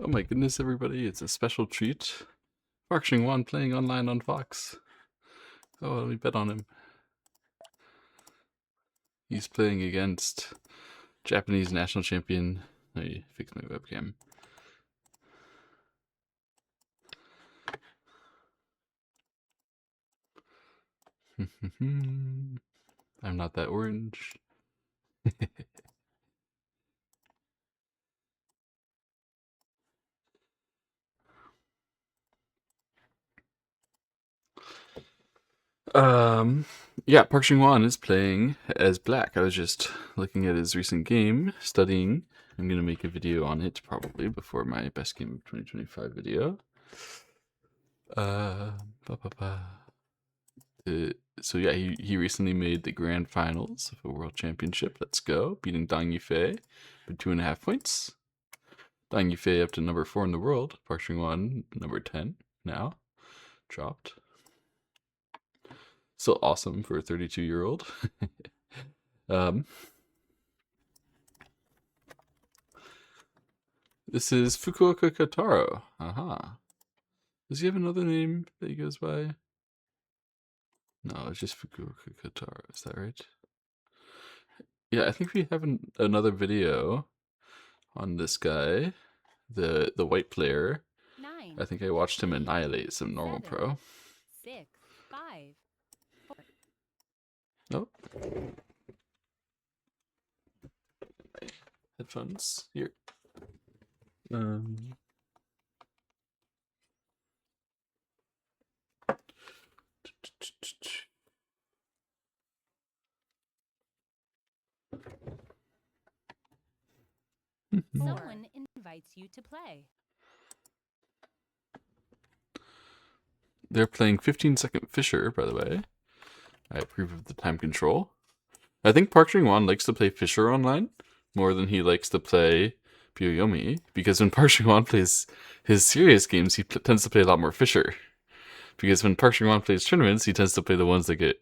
Oh my goodness, everybody, it's a special treat. Park Ching-wan playing online on Fox. Oh, let me bet on him. He's playing against Japanese national champion. Let me fix my webcam. I'm not that orange. Yeah, Park Ching-wan is playing as black. I was just looking at his recent game, studying. I'm gonna make a video on it probably before my best game of 2025 video. Ba, ba, ba. So yeah, he recently made the grand finals of a world championship. Let's go, beating Dang Yufei by 2.5 points. Dang Yufei up to number 4 in the world. Park Ching-wan number 10 now, dropped. Still awesome for a 32-year-old. This is Fukuoka Kataro. Aha. Does he have another name that he goes by? No, it's just Fukuoka Kataro. Is that right? Yeah, I think we have another video on this guy, the white player. 9. I think I watched him annihilate some normal 7, pro. 6, 5, 4. Oh. Headphones here. Someone invites you to play. They're playing 15-second Fisher, by the way. I approve of the time control. I think Park Ching-wan likes to play Fisher online more than he likes to play Byoyomi, because when Park Ching-wan plays his serious games, he tends to play a lot more Fisher. Because when Park Ching-wan plays tournaments, he tends to play the ones that get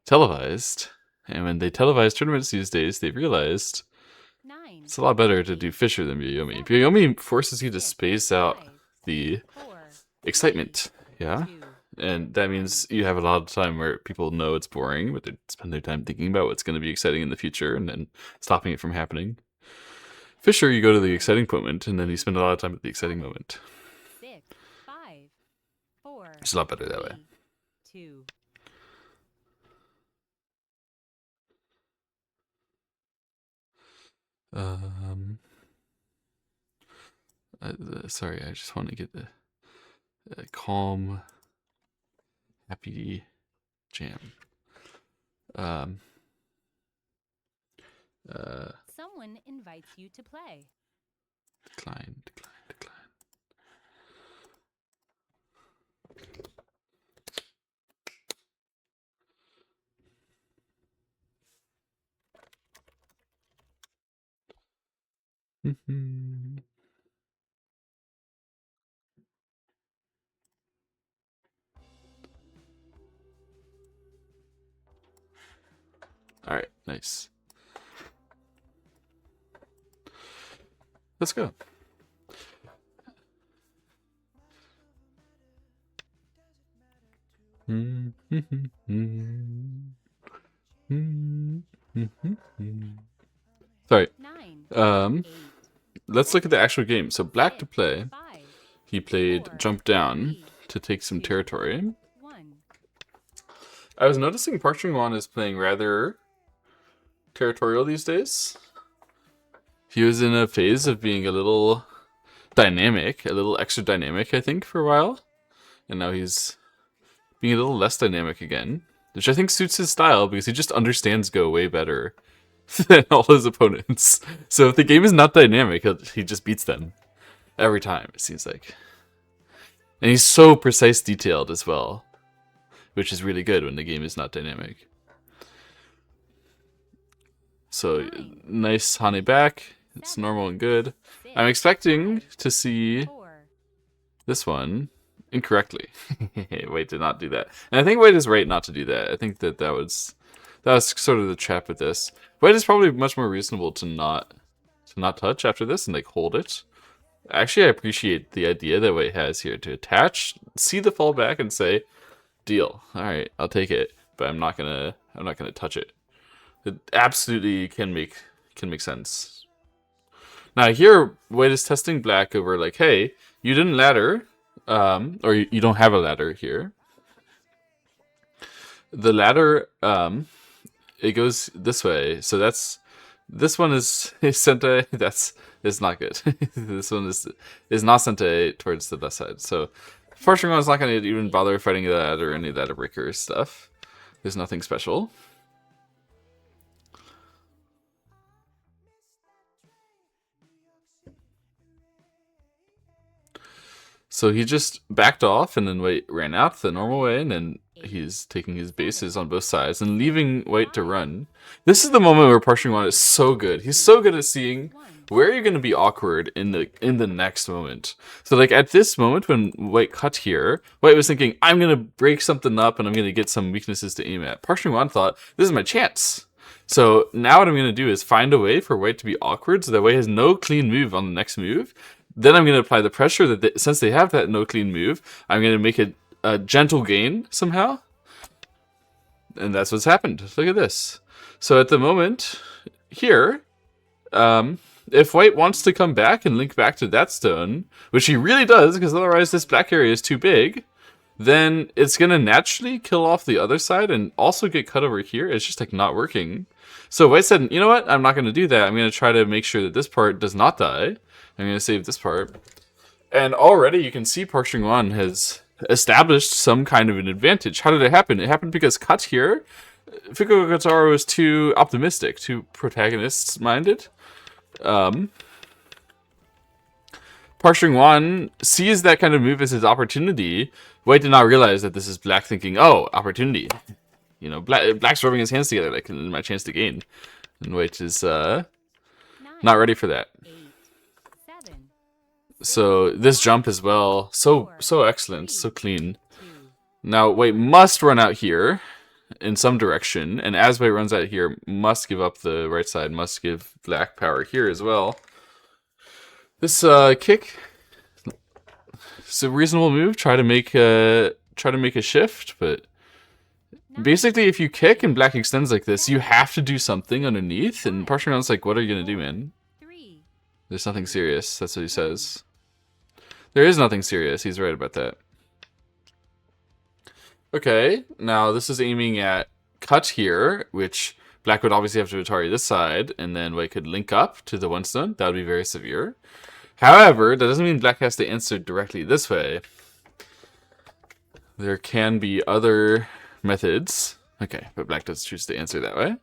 televised. And when they televise tournaments these days, they've realized 9, it's a lot better to do Fisher than Byoyomi. Byoyomi forces you to space out the 4, excitement, yeah? 2. And that means you have a lot of time where people know it's boring, but they spend their time thinking about what's going to be exciting in the future and then stopping it from happening. Fisher, you go to the exciting moment, and then you spend a lot of time at the exciting moment. 6, 5, 4. It's a lot better that way. 2. Sorry, I just want to get a calm, happy jam. Someone invites you to play. Decline. All right, nice. Let's go. Sorry. 9, 8, Let's look at the actual game. So black to play. 5, He played 4, jump down 3, to take some 2, territory. 1. I was noticing Park Ching-wan is playing rather territorial these days. He was in a phase of being a little dynamic, a little extra dynamic, I think, for a while. And now he's being a little less dynamic again, which I think suits his style because he just understands Go way better than all his opponents. So if the game is not dynamic, he just beats them every time, it seems like. And he's so precise detailed as well, which is really good when the game is not dynamic. So nice Hane back. It's normal and good. I'm expecting to see this one incorrectly. White did not do that. And I think White is right not to do that. I think that was sort of the trap with this. White is probably much more reasonable to not touch after this and like hold it. Actually, I appreciate the idea that White has here to attach, see the fallback, and say, "Deal. All right, I'll take it, but I'm not gonna touch it." It absolutely can make sense. Now here, White is testing Black over like, "Hey, you didn't ladder, or you don't have a ladder here. The ladder, it goes this way, so this one is sente. That's is not good. This one is not sente towards the left side. So first one is not going to even bother fighting that or any of that breaker stuff. There's nothing special. So he just backed off and then White ran out the normal way, and then he's taking his bases on both sides and leaving White to run. This is the moment where Parshing is so good. He's so good at seeing where you're going to be awkward in the next moment. So like at this moment when White cut here, White was thinking, I'm going to break something up and I'm going to get some weaknesses to aim at. Parshing thought, this is my chance. So now what I'm going to do is find a way for White to be awkward so that White has no clean move on the next move. Then I'm going to apply the pressure that since they have that no clean move, I'm going to make it a gentle gain somehow. And that's what's happened. Look at this. So at the moment here, if White wants to come back and link back to that stone, which he really does, because otherwise this black area is too big, then it's going to naturally kill off the other side and also get cut over here. It's just like not working. So White said, you know what? I'm not going to do that. I'm going to try to make sure that this part does not die. I'm going to save this part. And already you can see Park Chung-hwan has established some kind of an advantage. How did it happen? It happened because cut here, Fiko Kotaro was too optimistic, too protagonist-minded. Park Chung-hwan sees that kind of move as his opportunity. White did not realize that this is Black thinking, oh, opportunity. You know, Black's rubbing his hands together like my chance to gain. And White is not ready for that. So this jump as well, so excellent, so clean. Now White must run out here in some direction, and as White runs out here, must give up the right side, must give Black power here as well. This kick, it's a reasonable move. Try to make a shift, but basically, if you kick and Black extends like this, you have to do something underneath. And Parshington's like, "What are you gonna do, man? There's nothing serious." That's what he says. There is nothing serious. He's right about that. Okay, now this is aiming at cut here, which Black would obviously have to Atari this side, and then White could link up to the one stone. That would be very severe. However, that doesn't mean Black has to answer directly this way. There can be other methods. Okay, but Black does choose to answer that way.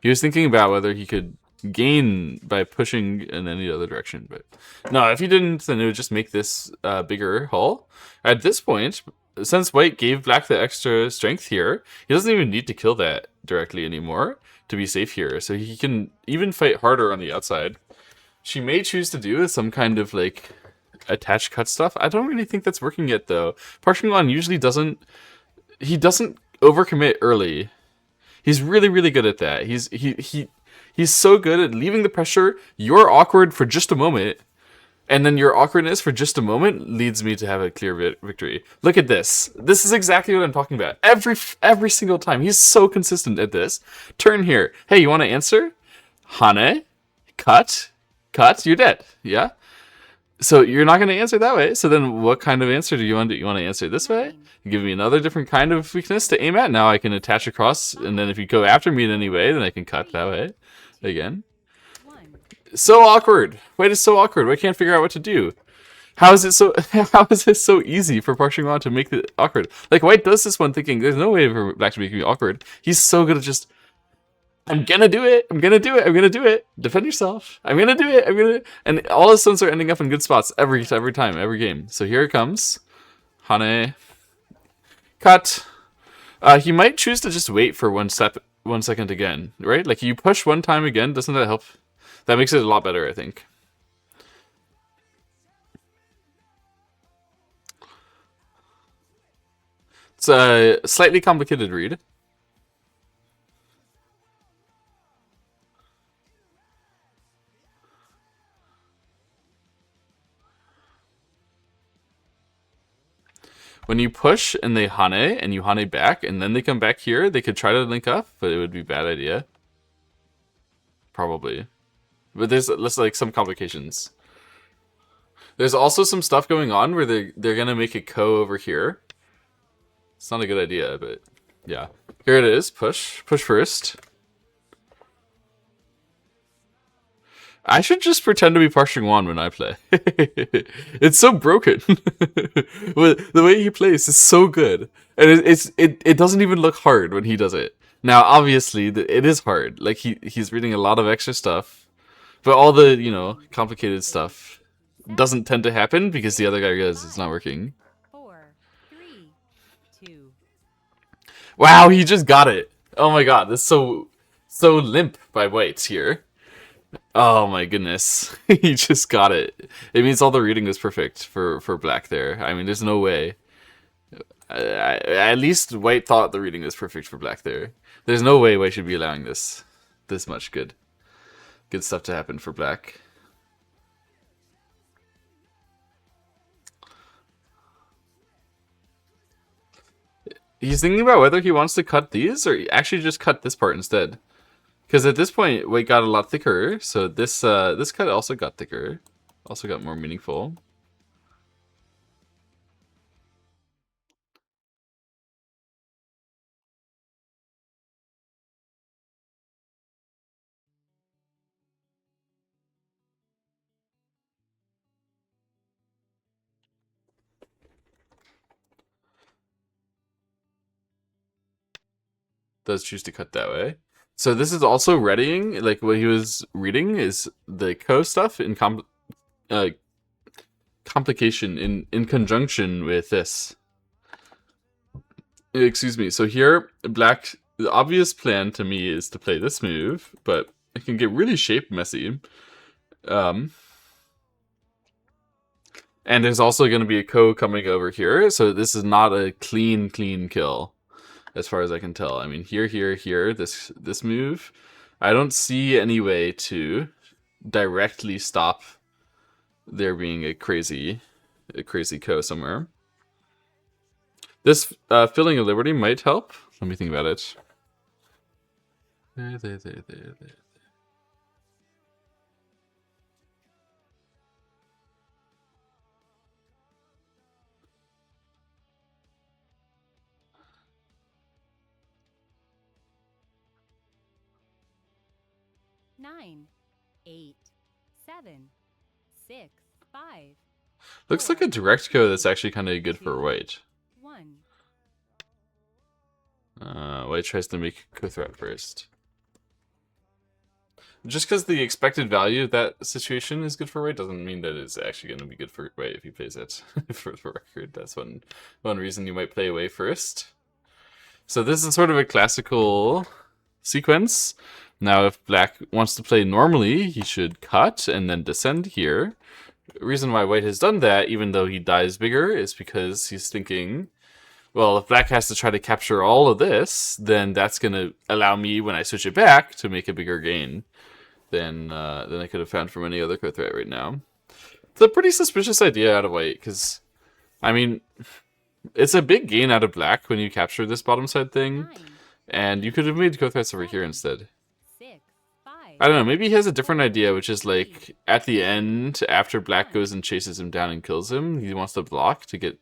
He was thinking about whether he could gain by pushing in any other direction, but no, if he didn't, then it would just make this bigger hull. At this point, since White gave Black the extra strength here, he doesn't even need to kill that directly anymore to be safe here, so he can even fight harder on the outside. She may choose to do some kind of like attach cut stuff. I don't really think that's working yet though. Park Chung-hwan usually doesn't overcommit early. He's really good at that. He's so good at leaving the pressure. You're awkward for just a moment, and then your awkwardness for just a moment leads me to have a clear victory. Look at this. This is exactly what I'm talking about. Every single time. He's so consistent at this. Turn here. Hey, you want to answer? Hane, cut, you're dead. Yeah? So you're not going to answer that way. So then what kind of answer do you want to do? You want to answer this way? Give me another different kind of weakness to aim at. Now I can attach across, and then if you go after me in any way, then I can cut that way. Again. So awkward. White is so awkward. White can't figure out what to do. How is it so easy for Park Chung-hwan to make it awkward? Like White does this one thinking there's no way for Black to make me awkward. He's so good at just, I'm gonna do it. Defend yourself. I'm gonna do it. And all his stones are ending up in good spots every time, every game. So here it comes. Hane. Cut. He might choose to just wait for 1 second again, right? Like you push one time again, doesn't that help? That makes it a lot better, I think. It's a slightly complicated read. When you push and they hane, and you hane back, and then they come back here, they could try to link up, but it would be a bad idea. Probably. But there's like some complications. There's also some stuff going on where they're gonna make a ko over here. It's not a good idea, but yeah. Here it is. Push. Push first. I should just pretend to be Park Chung-won when I play. It's so broken. The way he plays is so good. And it doesn't even look hard when he does it. Now, obviously, it is hard. Like, he's reading a lot of extra stuff. But all the, complicated stuff doesn't tend to happen because the other guy goes, it's not working. 4, 3, 2. Wow, he just got it. Oh my god, this is so limp by white here. Oh my goodness. He just got it. It means all the reading is perfect for black there. I mean, there's no way. At least white thought the reading was perfect for black there. There's no way white should be allowing this much good stuff to happen for black. He's thinking about whether he wants to cut these or actually just cut this part instead. Because at this point, white got a lot thicker, so this cut also got thicker. Also got more meaningful. Does choose to cut that way. So this is also readying, like what he was reading is the ko stuff in complication in conjunction with this. Excuse me. So here, black, the obvious plan to me is to play this move, but it can get really shape messy. And there's also going to be a ko coming over here, so this is not a clean kill. As far as I can tell. I mean, here, this move, I don't see any way to directly stop there being a crazy ko somewhere. This Feeling of Liberty might help. Let me think about it. There. 9, 8, 7, 6, 5. Looks like a direct ko that's actually kind of good for white. 1. White tries to make ko threat first. Just because the expected value of that situation is good for white doesn't mean that it's actually going to be good for white if he plays it. For the record, that's one reason you might play away first. So this is sort of a classical sequence. Now, if black wants to play normally, he should cut and then descend here. The reason why white has done that, even though he dies bigger, is because he's thinking, well, if black has to try to capture all of this, then that's going to allow me, when I switch it back, to make a bigger gain than I could have found from any other ko threat right now. It's a pretty suspicious idea out of white, because, I mean, it's a big gain out of black when you capture this bottom side thing, 9, and you could have made ko threats over here instead. 6, 5. I don't know, maybe he has a different idea, which is like, at the end, after black goes and chases him down and kills him, he wants to block to get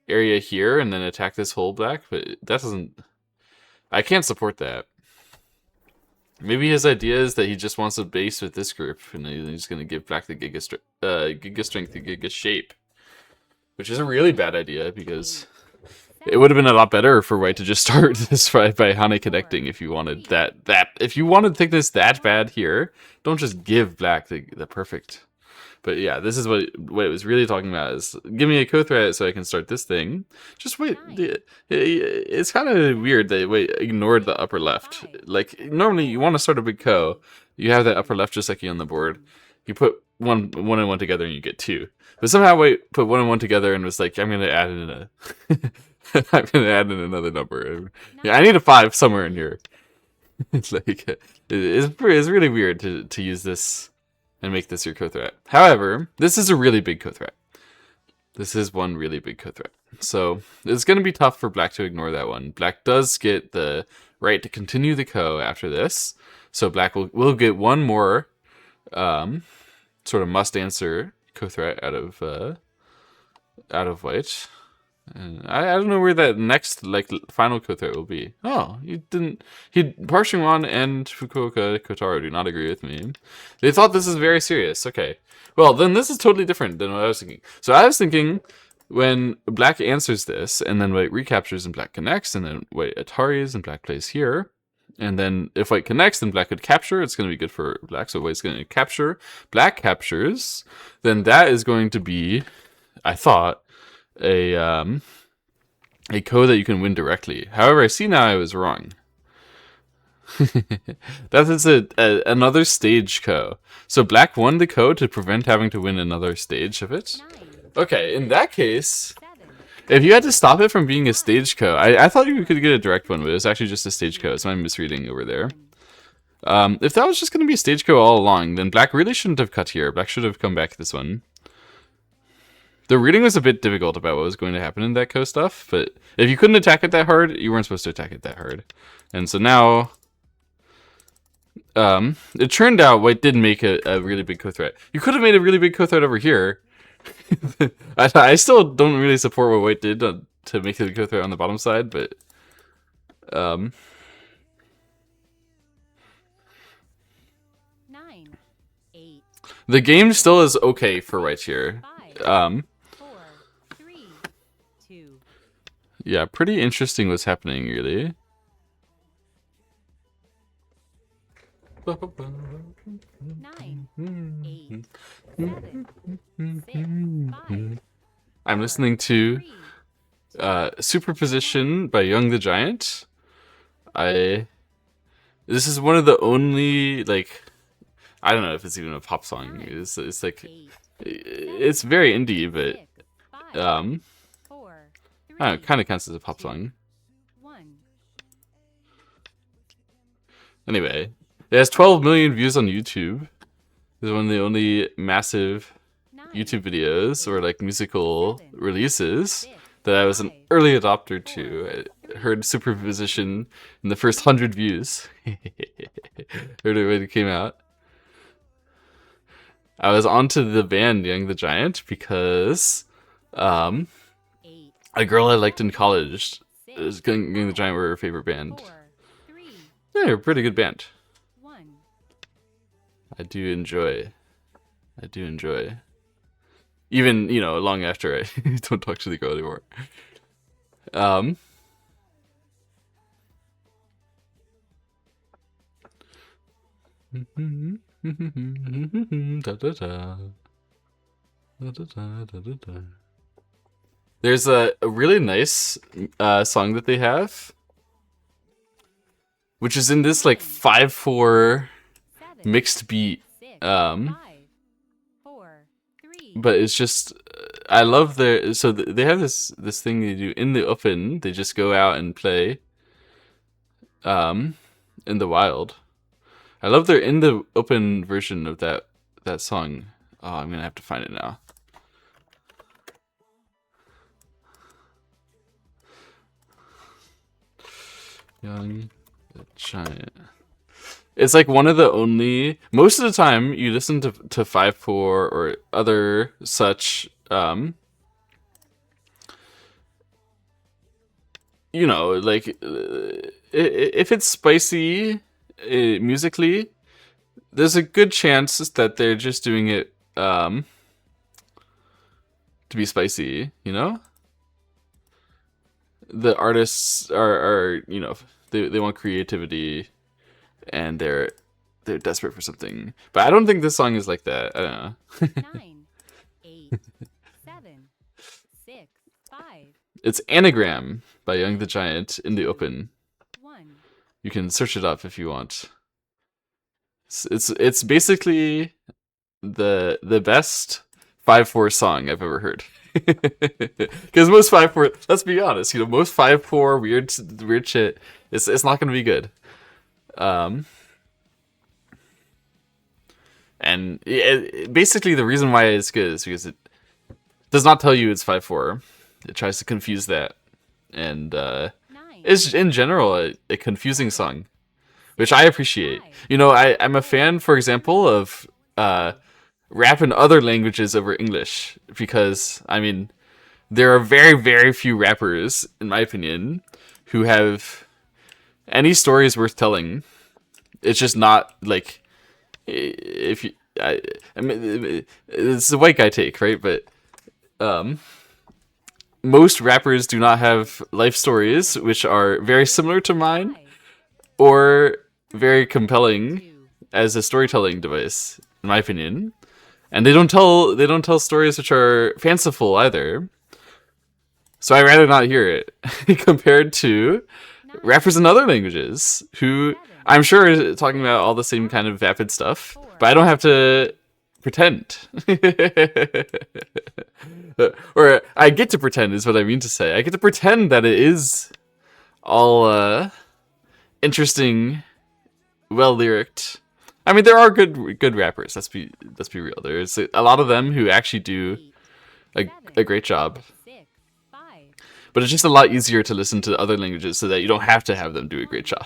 area here and then attack this whole black, but that doesn't... I can't support that. Maybe his idea is that he just wants to base with this group, and he's going to give black the Giga Strength, the Giga Shape. Which is a really bad idea, because it would have been a lot better for white to just start this fight by Hane connecting if you wanted that. If you wanted thickness that bad here, don't just give black the perfect. But yeah, this is what it was really talking about, is give me a ko threat so I can start this thing. Just wait. It's kind of weird that wait ignored the upper left. Like, normally you want to start a big ko. You have that upper left just like you on the board. You put one and one together and you get 2. But somehow wait put 1 and 1 together and was like, I'm going to add in I'm going to add in another number. Yeah, I need a 5 somewhere in here. It's like, it's really weird to use this and make this your ko threat. However, this is a really big ko threat. This is one really big co-threat. So it's going to be tough for black to ignore that one. Black does get the right to continue the co after this. So black will get one more sort of must answer co-threat out of white. And I don't know where that next final co-threat will be. Oh, Park Chung-won and Fukuoka Kotaro do not agree with me. They thought this is very serious. Okay. Well, then this is totally different than what I was thinking. So I was thinking when black answers this, and then white recaptures and black connects, and then white Ataris and black plays here. And then if white connects, then black could capture. It's going to be good for black. So white's going to capture. Black captures. Then that is going to be, I thought, a co that you can win directly. However, I see now I was wrong. That is another stage co. So black won the co to prevent having to win another stage of it. 9, Okay, in that case, 7, if you had to stop it from being a stage co, I thought you could get a direct one, but it was actually just a stage co. It's my misreading over there. If that was just going to be a stage co all along, then black really shouldn't have cut here. Black should have come back this one. The reading was a bit difficult about what was going to happen in that co stuff, but if you couldn't attack it that hard, you weren't supposed to attack it that hard. And so now, it turned out white did make a really big co-threat. You could have made a really big co-threat over here. I still don't really support what white did to make the co-threat on the bottom side, but 9, 8, the game still is okay for white here. 5, 4, 3, 2, Yeah, pretty interesting what's happening, really. 9, 8, 7, 6, 5, I'm listening to 3, Superposition by Young the Giant. This is one of the only, like, I don't know if it's even a pop song. It's like, 8, it's very indie, but 6, 5, I don't know, 4, it 3, kind of counts as a pop song. 1. Anyway, it has 12 million views on YouTube. It's one of the only massive 9, YouTube videos or like musical 7, releases 6, that I was an 5, early adopter to. I heard Superposition in the first 100 views. Heard it when it came out. I was onto the band Young the Giant because 8, a girl I liked in college, 6, Young the Giant were her favorite band. 4, 3, Yeah, they're a pretty good band. 1. I do enjoy. Even, long after I don't talk to the girl anymore. There's a really nice song that they have, which is in this like 5/4 7, mixed beat. 6, Um, 5, 4, 3, but it's just I love their they have this thing they do in the open. They just go out and play in the wild. I love their in the open version of that song. Oh, I'm gonna have to find it now. Young the Giant. It's like one of the only. Most of the time, you listen to 5/4 or other such. Like if it's spicy musically, there's a good chance that they're just doing it to be spicy. The artists are they want creativity, and they're desperate for something. But I don't think this song is like that. I don't know. 9, 8, 7, 6, 5, It's Anagram by Young the Giant in the open. 1. You can search it up if you want. It's basically the best 5/4 song I've ever heard. Because most 5/4, let's be honest, most 5/4 weird shit, it's not gonna be good. And basically the reason why it's good is because does not tell you it's 5/4. It tries to confuse that, and 9, it's in general a confusing song, which I appreciate. 5, You know, I'm a fan, for example, of rap in other languages over English because I mean there are very very few rappers, in my opinion, who have any stories worth telling. It's just not like if you. I mean, it's a white guy take, right? But most rappers do not have life stories which are very similar to mine 5, or very compelling 2, as a storytelling device, in my opinion. And they don't tell stories which are fanciful either. So I'd rather not hear it compared to 9, rappers in other languages who 7, I'm sure are talking about all the same kind of vapid stuff, 4, but I don't have to pretend. Or I get to pretend is what I mean to say. I get to pretend that it is all interesting, well lyriced. I mean, there are good rappers. Let's be real. There's a lot of them who actually do 8, a great job. 6, 5, But it's just a lot easier to listen to other languages so that you don't have to have them do a great job.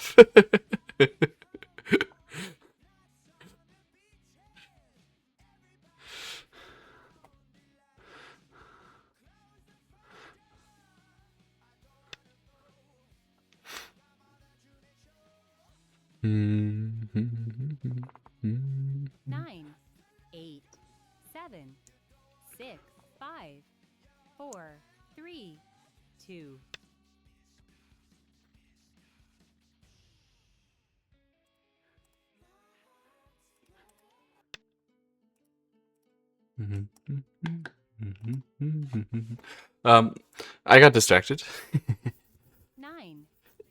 Mhm. 9, 8, 7, 6, 5, 4, 3, 2. um, I got distracted. 9,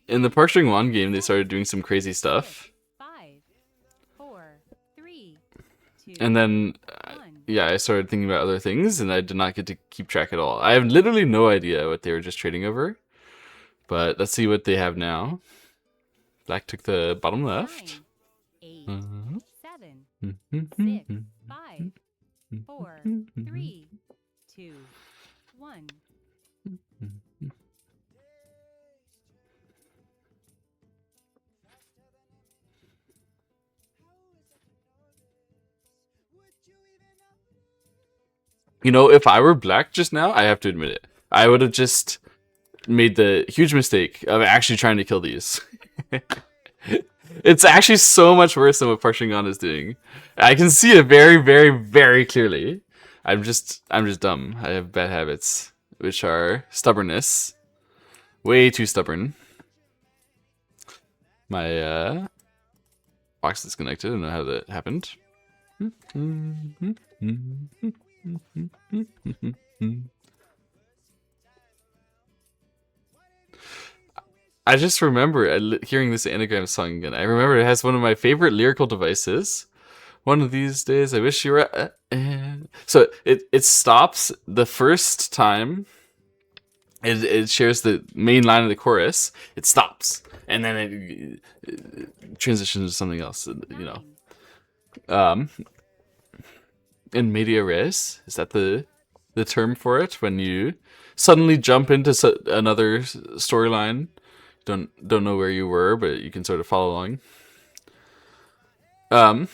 In the Park Chung-won game, they started doing some crazy stuff, 5, 4, 3, 2, and then 1. yeah, I started thinking about other things, and I did not get to keep track at all. I have literally no idea what they were just trading over, but let's see what they have now. Black took the bottom 9, left. 8, Uh-huh. 7, 6, 5, 4, 3, 2, 1. You know, if I were black just now, I have to admit it. I would have just made the huge mistake of actually trying to kill these. It's actually so much worse than what Park Shin-gon is doing. I can see it very, very, very clearly. I'm just dumb. I have bad habits, which are stubbornness. Way too stubborn. My box disconnected. I don't know how that happened. I just remember hearing this anagram song again. I remember it has one of my favorite lyrical devices. One of these days, I wish you were. So it stops the first time. It shares the main line of the chorus. It stops, and then it transitions to something else. You know, 9, in media res, is that the term for it when you suddenly jump into another storyline? Don't know where you were, but you can sort of follow along. Um,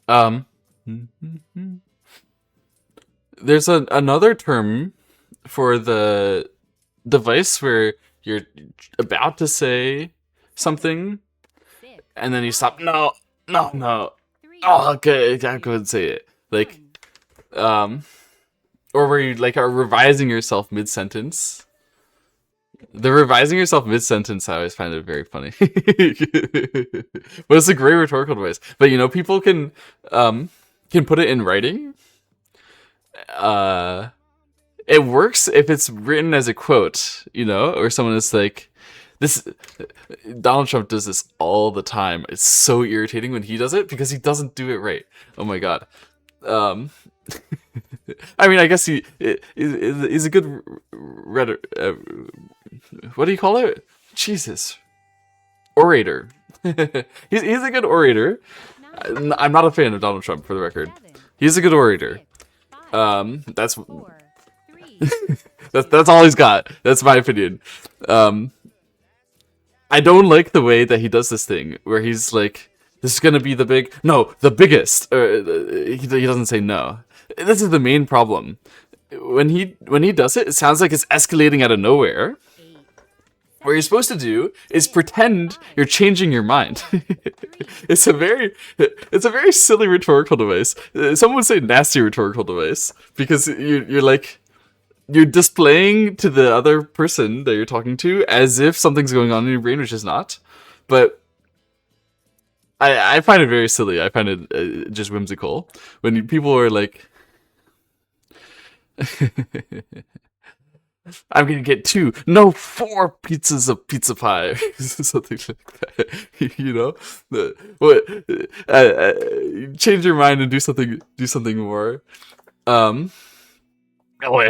um, there's another term for the device where you're about to say something 6, and then you stop. No, no, no. 3, Oh, okay, I gotta go and say it. Like, 1. or where you like are revising yourself mid sentence. The revising yourself mid sentence, I always find it very funny. But it's a great rhetorical device. But you know, people can put it in writing. It works if it's written as a quote, you know, or someone is like, this Donald Trump does this all the time. It's so irritating when he does it because he doesn't do it right. Oh my god. Um, I mean, I guess he's a good what do you call it? Jesus, orator. He's a good orator. I'm not a fan of Donald Trump, for the record. He's a good orator. That's that's all he's got. That's my opinion. I don't like the way that he does this thing where he's like, "This is gonna be the biggest." He doesn't say no. This is the main problem. When he does it, it sounds like it's escalating out of nowhere. What you're supposed to do is pretend you're changing your mind. It's a very silly rhetorical device. Someone would say nasty rhetorical device because you're displaying to the other person that you're talking to as if something's going on in your brain, which is not. But I find it very silly. I find it just whimsical when people are like, I'm gonna get 2, no 4 pizzas of pizza pie, something like that. You know, change your mind and do something more. It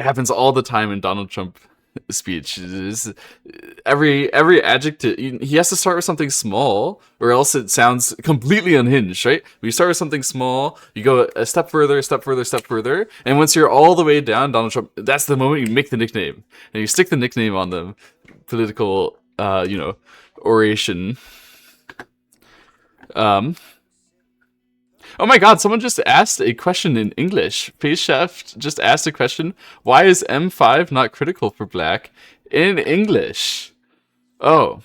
happens all the time in Donald Trump speech. Every adjective, he has to start with something small, or else it sounds completely unhinged, right? When you start with something small, you go a step further, and once you're all the way down, Donald Trump, that's the moment you make the nickname, and you stick the nickname on the political, oration. Oh my god, someone just asked a question in English. Face Chef just asked a question. Why is M5 not critical for black in English? Oh.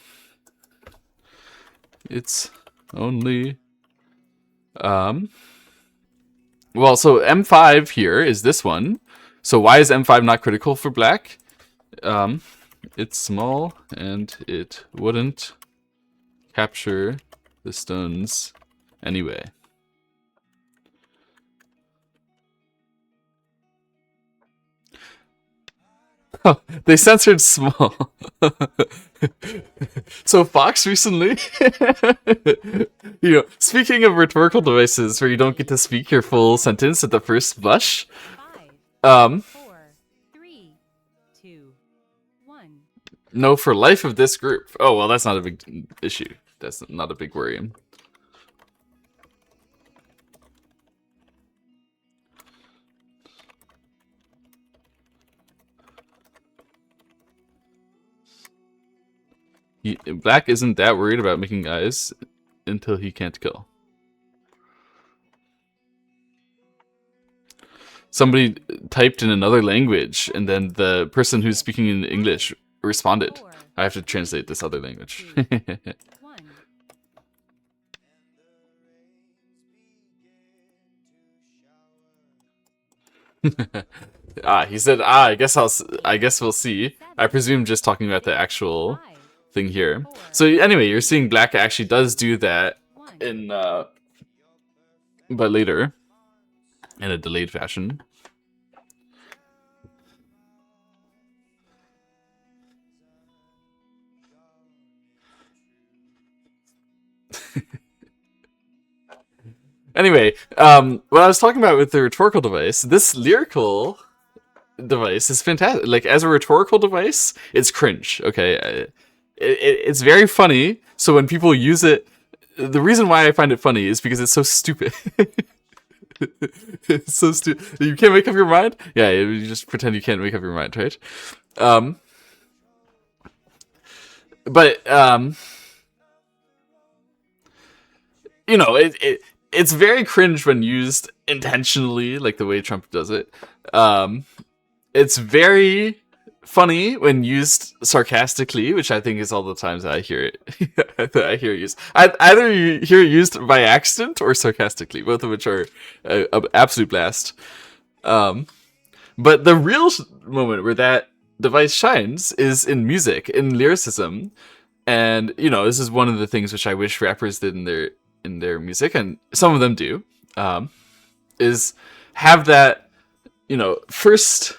It's only... Well, so M5 here is this one. So why is M5 not critical for black? It's small and it wouldn't capture the stones anyway. Oh, they censored small. So Fox recently, speaking of rhetorical devices where you don't get to speak your full sentence at the first blush, 5, 4, 3, 2, 1. No, for life of this group. Oh, well, that's not a big issue. That's not a big worry. Black isn't that worried about making eyes until he can't kill. Somebody typed in another language, and then the person who's speaking in English responded. I have to translate this other language. He said, I guess we'll see. I presume just talking about the actual thing here. So anyway, you're seeing black actually does do that in but later in a delayed fashion. Anyway, what I was talking about with the rhetorical device, this lyrical device is fantastic. Like, as a rhetorical device, it's cringe, okay? It's very funny, so when people use it, the reason why I find it funny is because it's so stupid. It's so stupid. You can't make up your mind? Yeah, you just pretend you can't make up your mind, right? It's very cringe when used intentionally, like the way Trump does it. It's very funny when used sarcastically, which I think is all the times that I hear it. That I hear it used. Either you hear it used by accident or sarcastically, both of which are an absolute blast. But the real moment where that device shines is in music, in lyricism. And, this is one of the things which I wish rappers did in their music, and some of them do, is have that, first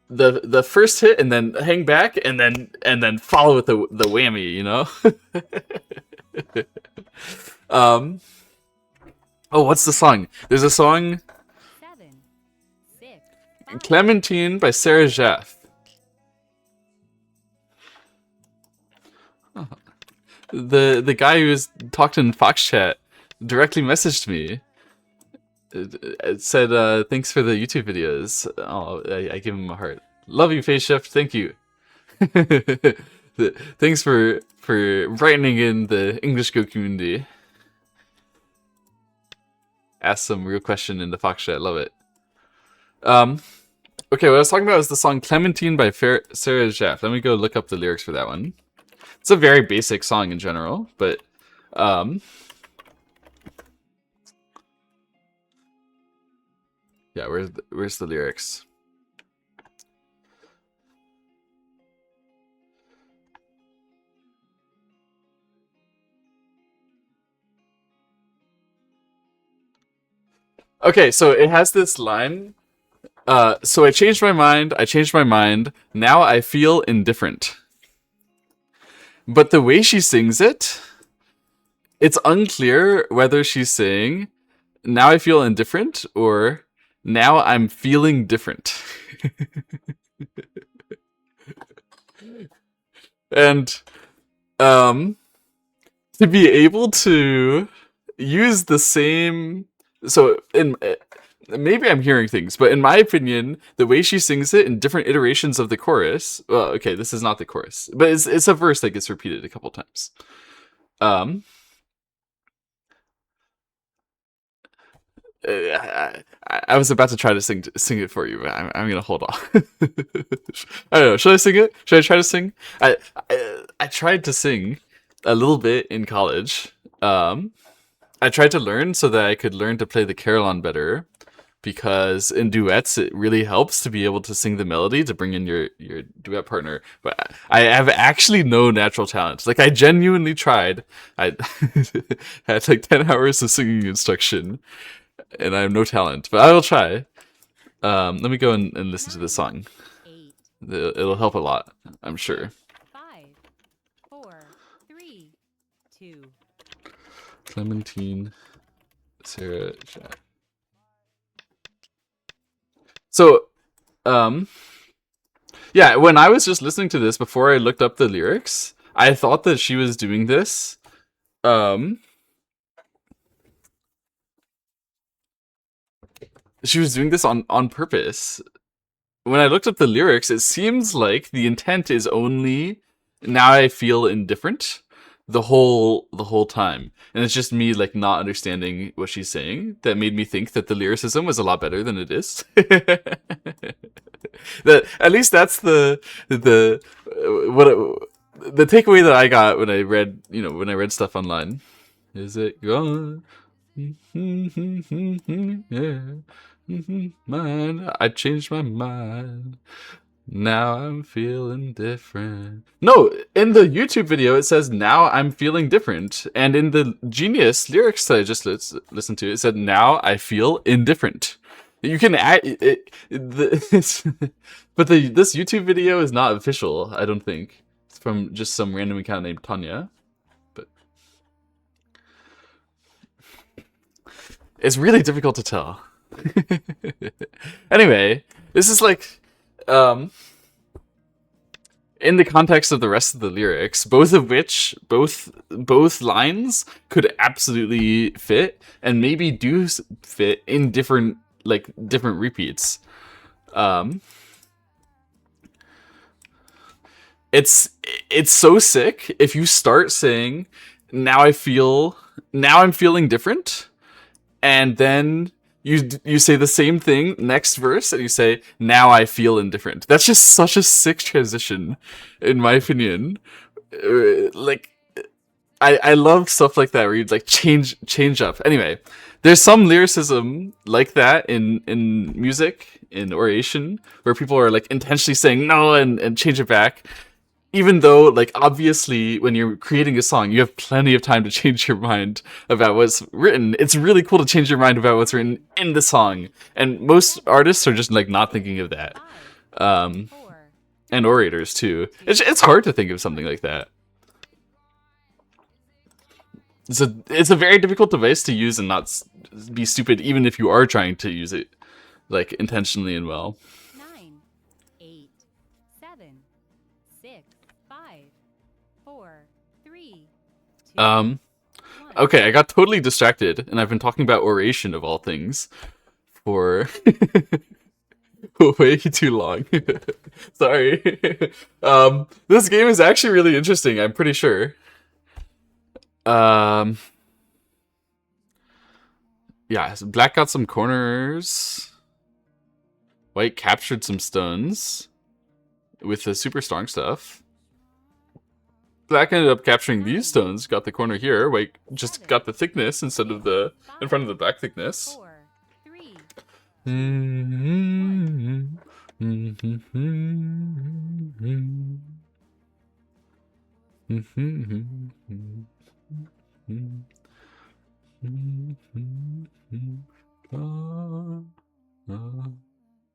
the first hit and then hang back and then follow with the whammy, you know. um oh, what's the song? There's a song 7, 6, 5, Clementine by Sarah Jaff. The guy who was talked in Fox chat directly messaged me. It said, thanks for the YouTube videos. Oh, I give him a heart. Love you, Face Shift. Thank you. Thanks for brightening in the English Go community. Ask some real question in the Fox chat. Love it. Okay, what I was talking about was the song Clementine by Sarah Jaff. Let me go look up the lyrics for that one. It's a very basic song in general, but yeah, where's the lyrics? Okay, so it has this line. So I changed my mind. Now I feel indifferent. But the way she sings it, it's unclear whether she's saying, now I feel indifferent, or now I'm feeling different. And to be able to use the same, so in maybe I'm hearing things, but in my opinion, the way she sings it in different iterations of the chorus, well, okay, this is not the chorus, but it's a verse that gets repeated a couple times. I was about to try to sing it for you, but I'm gonna hold off. I don't know. Should I sing it? Should I try to sing? I tried to sing a little bit in college. I tried to learn so that I could learn to play the carillon better, because in duets it really helps to be able to sing the melody to bring in your duet partner. But I have actually no natural talent. Like, I genuinely tried. I had like 10 hours of singing instruction, and I have no talent, but I will try. Let me go and listen to this song. 8, It'll help a lot, I'm sure. 5, 4, 3, 2. Clementine, Sarah Jack. So, yeah, when I was just listening to this before I looked up the lyrics, I thought that she was doing this, she was doing this on purpose. When I looked up the lyrics, it seems like the intent is only, now I feel indifferent the whole time, and it's just me like not understanding what she's saying that made me think that the lyricism was a lot better than it is. That, at least that's the takeaway that I got when I read stuff online. Is it gone? Yeah. Mine. I changed my mind. Now I'm feeling different. No, in the YouTube video it says now I'm feeling different, and in the Genius lyrics that I just listened to, it said now I feel indifferent. You can add it, but this YouTube video is not official. I don't think it's from just some random account named Tanya. But it's really difficult to tell. Anyway, this is like, in the context of the rest of the lyrics, both lines could absolutely fit, and maybe do fit in different repeats. It's so sick if you start saying, now I'm feeling different, and then you say the same thing next verse, and you say, now I feel indifferent. That's just such a sick transition, in my opinion. Like, I love stuff like that where you'd like change up. Anyway, there's some lyricism like that in music, in oration, where people are like intentionally saying no and change it back. Even though, like, obviously, when you're creating a song, you have plenty of time to change your mind about what's written. It's really cool to change your mind about what's written in the song. And most artists are just, like, not thinking of that. Um, 4, and orators too. It's hard to think of something like that. It's a very difficult device to use and not be stupid, even if you are trying to use it like intentionally and well. 9, 8, 7, 6, 5, 4, 3, 2, 1. Okay, I got totally distracted, and I've been talking about oration of all things for way too long. Sorry. This game is actually really interesting. I'm pretty sure. Um, yeah, so black got some corners. White captured some stones with the super strong stuff. Black ended up capturing these stones, got the corner here. White just got the thickness instead of the in front of the black thickness. 4, 3,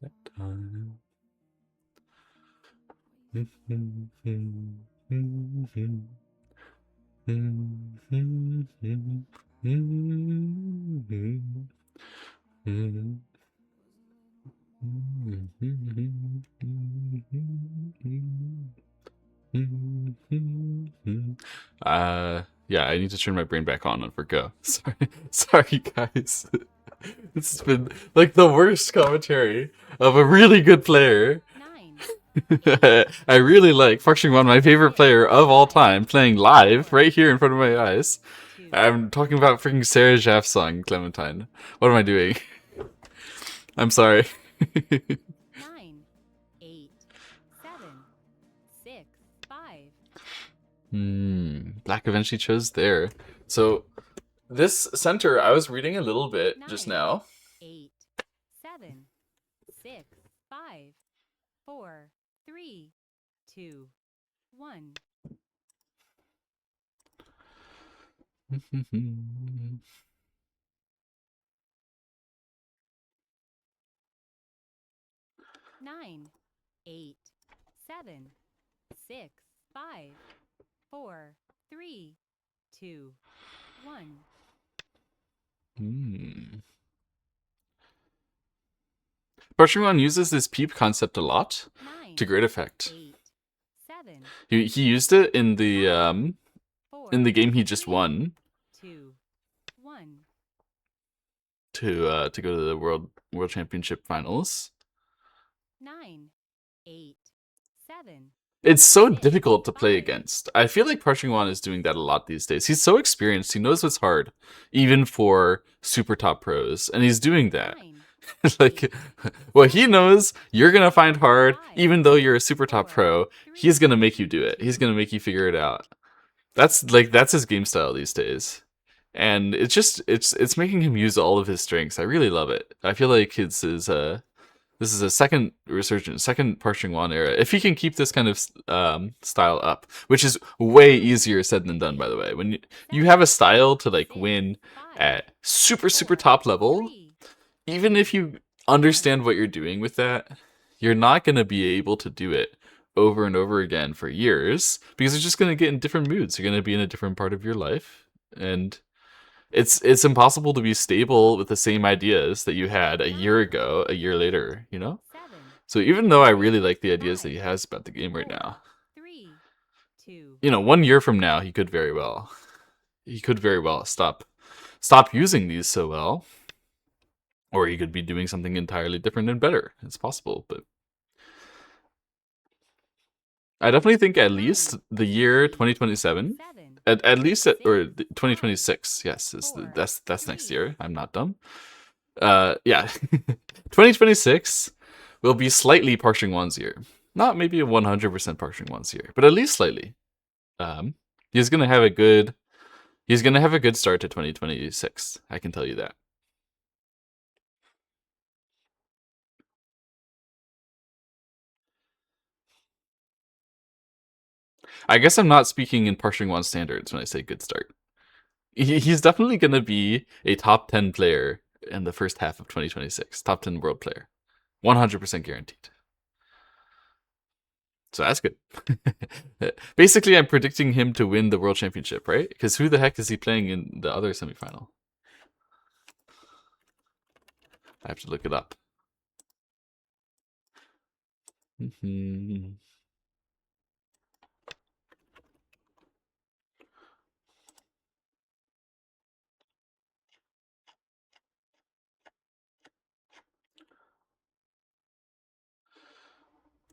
That time. Yeah, I need to turn my brain back on for Go. Sorry, guys. This has been like the worst commentary of a really good player. 9, I really like Park Chung-won, my favorite player of all time, playing live right here in front of my eyes. 2, I'm talking about freaking Sarah Jaff's song, Clementine. What am I doing? I'm sorry. 9, 8, 7, 6, 5. Black eventually chose there. So this center, I was reading a little bit just 9, now. 8, 7, 6, 5, 4, 3, 2, 1. 9, 8, 7, 6, 5, 4, 3, 2, 1. Park Chung-won uses this peep concept a lot 9, to great effect. 8, 7, He used it in the 4, game he just won 2, 1. to go to the world championship finals. 9, 8, 7. It's so difficult to play against. I feel like Park Chung-won is doing that a lot these days. He's so experienced. He knows what's hard, even for super top pros, and he's doing that. 9, Like, what he knows you're gonna find hard, even though you're a super top pro. He's gonna make you do it. He's gonna make you figure it out. That's his game style these days, and it's making him use all of his strengths. I really love it. I feel like this is a second resurgence, second Park Chung-won era. If he can keep this kind of style up, which is way easier said than done, by the way. When you have a style to like win at super top level, even if you understand what you're doing with that, you're not going to be able to do it over and over again for years because you're just going to get in different moods. You're going to be in a different part of your life, and it's impossible to be stable with the same ideas that you had a year ago, a year later, you know? 7, So even though I really like the ideas that he has about the game right now, 3, 2, you know, 1 year from now he could very well stop using these so well. Or he could be doing something entirely different and better. It's possible, but I definitely think at least the year 2027, 7, at least or 2026. Yes, that's next year. I'm not dumb. Yeah, 2026 will be slightly Park Chung-won's year. Not maybe a 100% Park Chung-won's year, but at least slightly. He's gonna have a good start to 2026. I can tell you that. I guess I'm not speaking in Park Chung-won standards when I say good start. He's definitely going to be a top 10 player in the first half of 2026. Top 10 world player. 100% guaranteed. So that's good. Basically, I'm predicting him to win the World Championship, right? Because who the heck is he playing in the other semifinal? I have to look it up.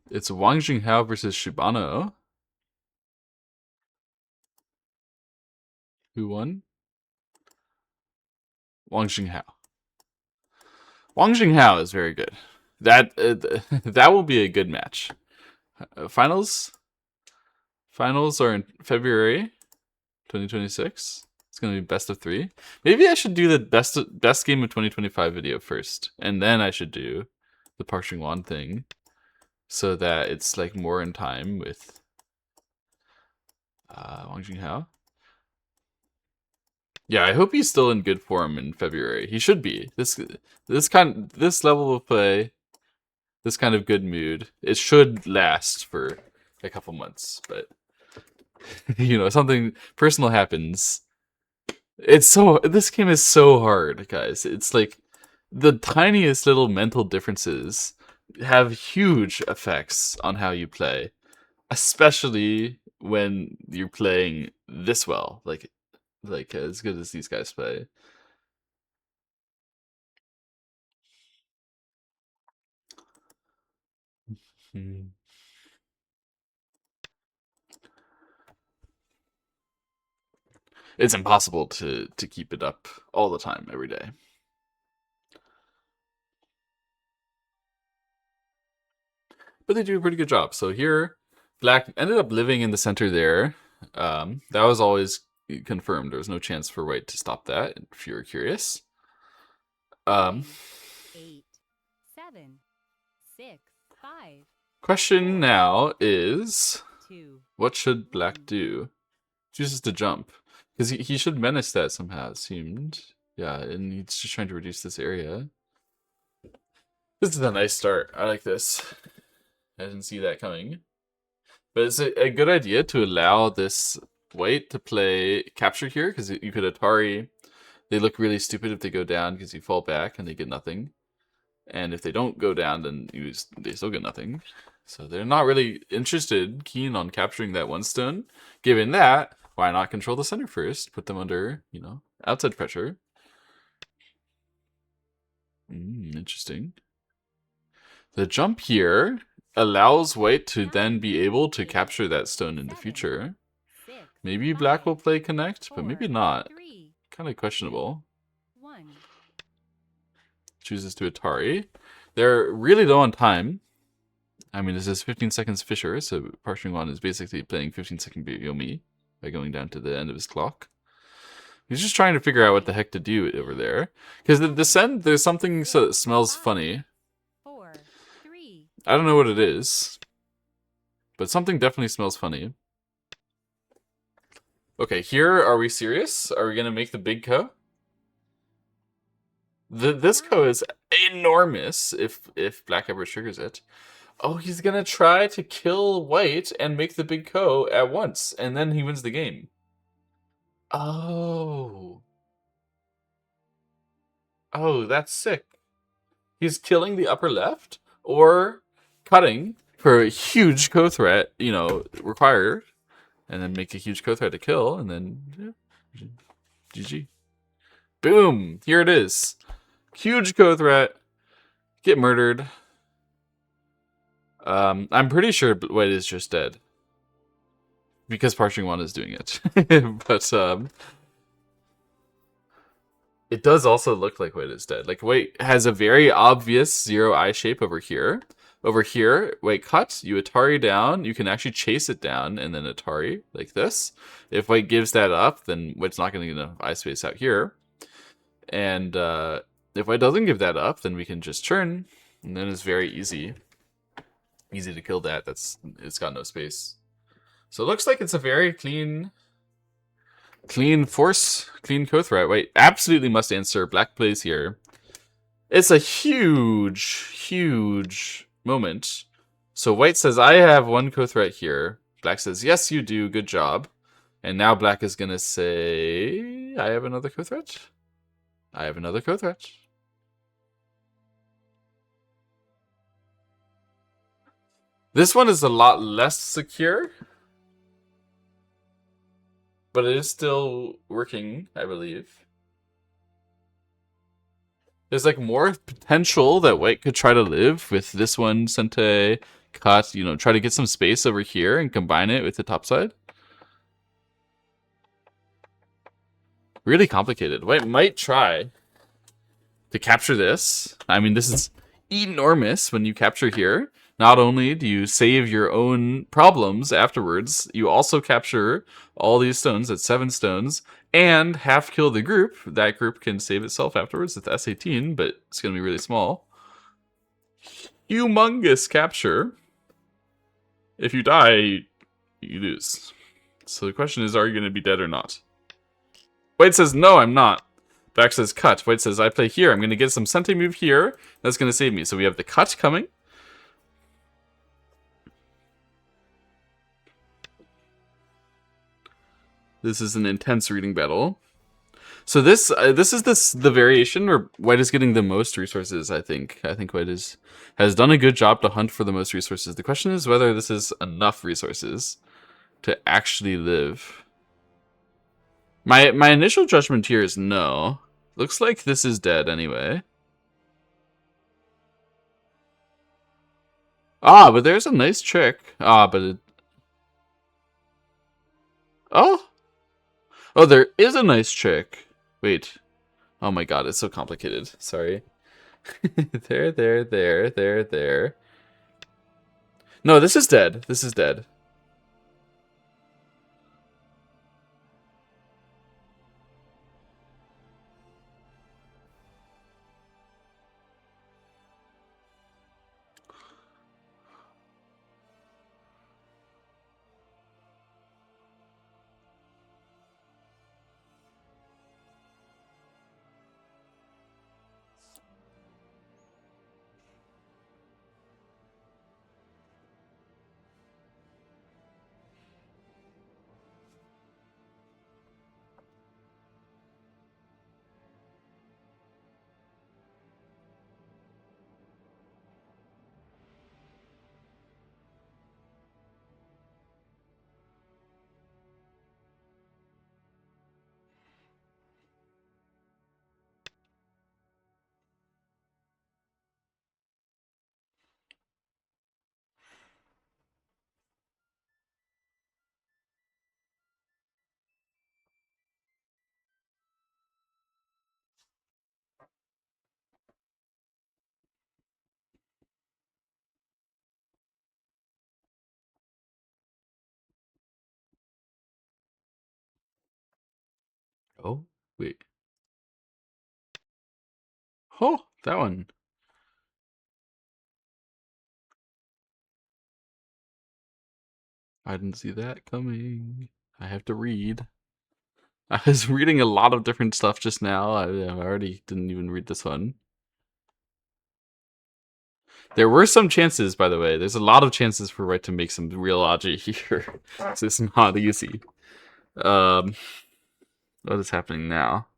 It's Wang Jinghao versus Shibano. Who won? Wang Jinghao. Wang Jinghao is very good. That that will be a good match. Finals are in February 2026. It's gonna be best of 3. Maybe I should do the best game of 2025 video first, and then I should do the Park Chung-won thing, so that it's like more in time with Wang Jinghao. Yeah, I hope he's still in good form in February. He should be. This level of play, this kind of good mood, it should last for a couple months. But something personal happens. This game is so hard, guys. It's like the tiniest little mental differences have huge effects on how you play, especially when you're playing this well. Like as good as these guys play. It's impossible to keep it up all the time, every day. But they do a pretty good job. So here, Black ended up living in the center there. That was always confirmed. There was no chance for White to stop that, if you were curious. 8, 7, 6, 5. Question now is, what should Black do? Chooses to jump. Because he should menace that somehow, it seemed. Yeah, and he's just trying to reduce this area. This is a nice start. I like this. I didn't see that coming. But it's a good idea to allow this White to play capture here, because you could Atari. They look really stupid if they go down because you fall back and they get nothing. And if they don't go down, then they still get nothing. So they're not really keen on capturing that one stone. Given that, why not control the center first? Put them under, outside pressure. Interesting. The jump here allows White to then be able to capture that stone in the future. Maybe Black will play connect, but maybe not. Kind of questionable. Chooses to Atari. They're really low on time. I mean, this is 15 seconds Fisher, so Park Chung-won is basically playing 15-second Yomi by going down to the end of his clock. He's just trying to figure out what the heck to do over there. Because the descent, there's something that smells funny. I don't know what it is, but something definitely smells funny. Okay, here, are we serious? Are we going to make the big ko? This ko is enormous if Black ever triggers it. Oh, he's going to try to kill White and make the big ko at once, and then he wins the game. Oh. Oh, that's sick. He's killing the upper left, or cutting for a huge ko threat, required, and then make a huge ko threat to kill, and then GG. Boom! Here it is. Huge ko threat. Get murdered. I'm pretty sure White is just dead. Because Park Chung-won is doing it. But it does also look like White is dead. Like, White has a very obvious zero eye shape over here. Over here, White cuts, you Atari down, you can actually chase it down, and then Atari, like this. If White gives that up, then White's not going to get enough eye space out here. And if White doesn't give that up, then we can just churn, and then it's very easy. Easy to kill that. It's got no space. So it looks like it's a very clean force, clean ko threat. White absolutely must answer. Black plays here. It's a huge moment. So white says, I have one co-threat here. Black says, yes, you do. Good job. And now black is going to say, I have another co-threat. I have another co-threat. This one is a lot less secure, but it is still working, I believe. There's like more potential that white could try to live with this one, Sente, cut, try to get some space over here and combine it with the top side. Really complicated. White might try to capture this. I mean, this is enormous when you capture here. Not only do you save your own problems afterwards, you also capture all these stones at 7 stones and half kill the group. That group can save itself afterwards with S18, but it's going to be really small. Humongous capture. If you die, you lose. So the question is, are you going to be dead or not? White says, no, I'm not. Black says, cut. White says, I play here. I'm going to get some Sente move here. That's going to save me. So we have the cut coming. This is an intense reading battle. So this is the variation where white is getting the most resources, I think. I think white has done a good job to hunt for the most resources. The question is whether this is enough resources to actually live. My initial judgment here is no. Looks like this is dead anyway. Ah, but there's a nice trick. Ah, but it... Oh! Oh, there is a nice trick. Wait. Oh my god, it's so complicated. Sorry. there. No, this is dead. This is dead. Oh, wait. Oh, that one. I didn't see that coming. I have to read. I was reading a lot of different stuff just now. I already didn't even read this one. There were some chances, by the way. There's a lot of chances for white to make some real logic here. So it's not easy. What is happening now?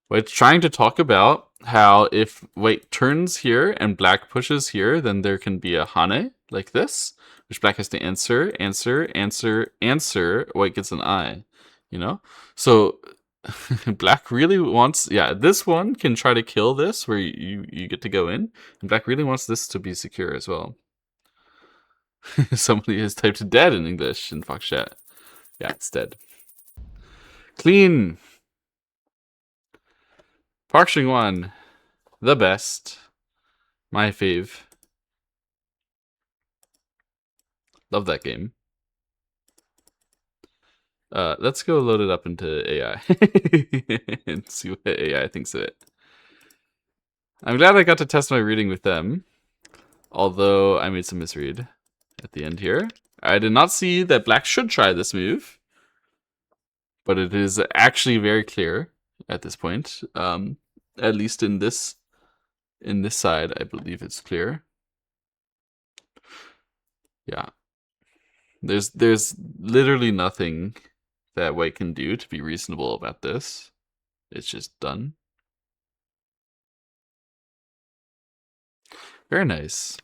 White's trying to talk about how if white turns here and black pushes here, then there can be a hane like this, which black has to answer. White gets an I, So black really wants, this one can try to kill this where you get to go in, and black really wants this to be secure as well. Somebody has typed dead in English in Fox chat. Yeah, it's dead. Clean. Park Ching-wan, the best. My fave. Love that game. Let's go load it up into AI and see what AI thinks of it. I'm glad I got to test my reading with them, although I made some misread at the end here. I did not see that black should try this move, but it is actually very clear. at this point. At least in this side, I believe it's clear. Yeah. There's literally nothing that white can do to be reasonable about this. It's just done. Very nice.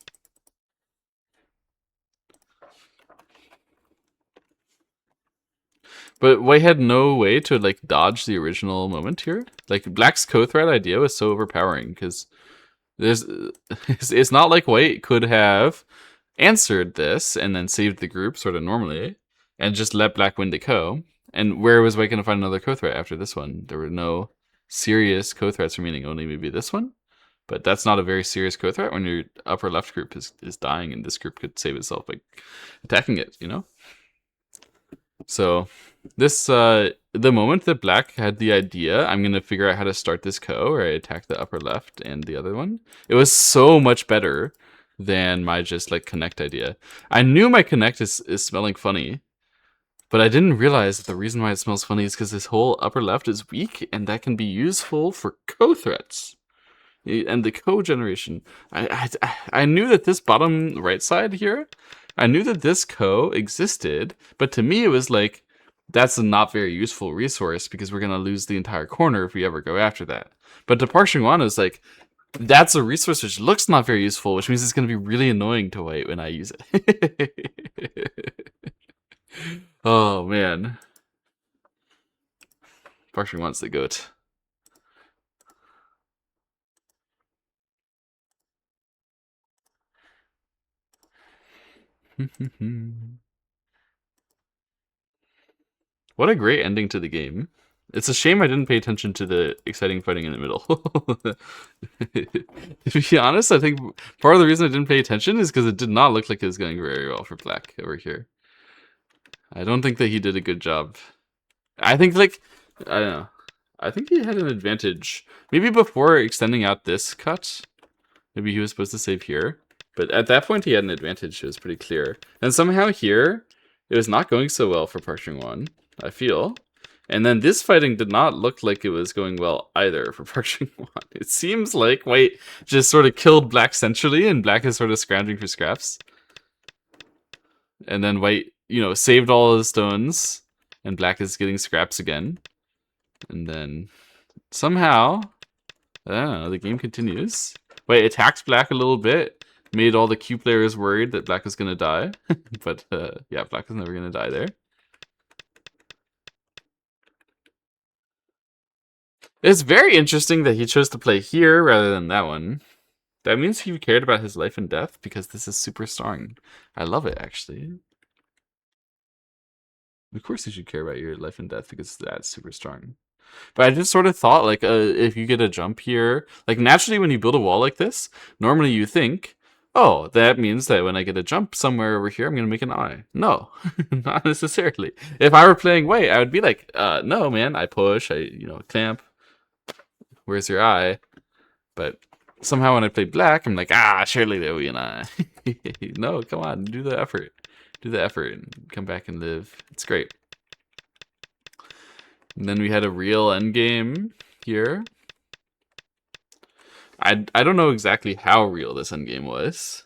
But white had no way to like dodge the original moment here. Like black's co-threat idea was so overpowering because there's it's not like white could have answered this and then saved the group sort of normally and just let black win the co. And where was white going to find another co-threat after this one? There were no serious co-threats remaining, only maybe this one. But that's not a very serious co-threat when your upper left group is dying and this group could save itself by attacking it, you know? So this the moment that black had the idea, I'm gonna figure out how to start this co, or I attack the upper left and the other one. It was so much better than my just like connect idea. I knew my connect is smelling funny, but I didn't realize that the reason why it smells funny is because this whole upper left is weak, and that can be useful for co threats and the co generation. I knew that this bottom right side here, I knew that this co existed, but to me it was like, that's a not very useful resource because we're gonna lose the entire corner if we ever go after that. But to Park Chung-wan is like, that's a resource which looks not very useful, which means it's gonna be really annoying to white when I use it. Oh man. Park Chung-wan's the goat. What a great ending to the game. It's a shame I didn't pay attention to the exciting fighting in the middle. To be honest, I think part of the reason I didn't pay attention is because it did not look like it was going very well for black over here. I don't think that he did a good job. I think, like, I don't know. I think he had an advantage. Maybe before extending out this cut, maybe he was supposed to save here. But at that point, he had an advantage. It was pretty clear. And somehow here, it was not going so well for Park Chung-won, I feel. And then this fighting did not look like it was going well either for Park Chung-won. It seems like white just sort of killed black centrally, and black is sort of scrounging for scraps. And then white, you know, saved all of the stones, and black is getting scraps again. And then somehow, I don't know, the game continues. White attacked black a little bit, made all the Q players worried that black was going to die. But yeah, black was never going to die there. It's very interesting that he chose to play here rather than that one. That means he cared about his life and death, because this is super strong. I love it, actually. Of course you should care about your life and death, because that's super strong. But I just sort of thought, like, if you get a jump here, like, naturally when you build a wall like this, normally you think, oh, that means that when I get a jump somewhere over here, I'm going to make an eye. No, not necessarily. If I were playing white, I would be like, no, man, I push, I, you know, clamp. Where's your eye? But somehow when I play black, I'm like, surely there will be an eye. No, come on, do the effort. Do the effort and come back and live. It's great. And then we had a real endgame here. I don't know exactly how real this endgame was.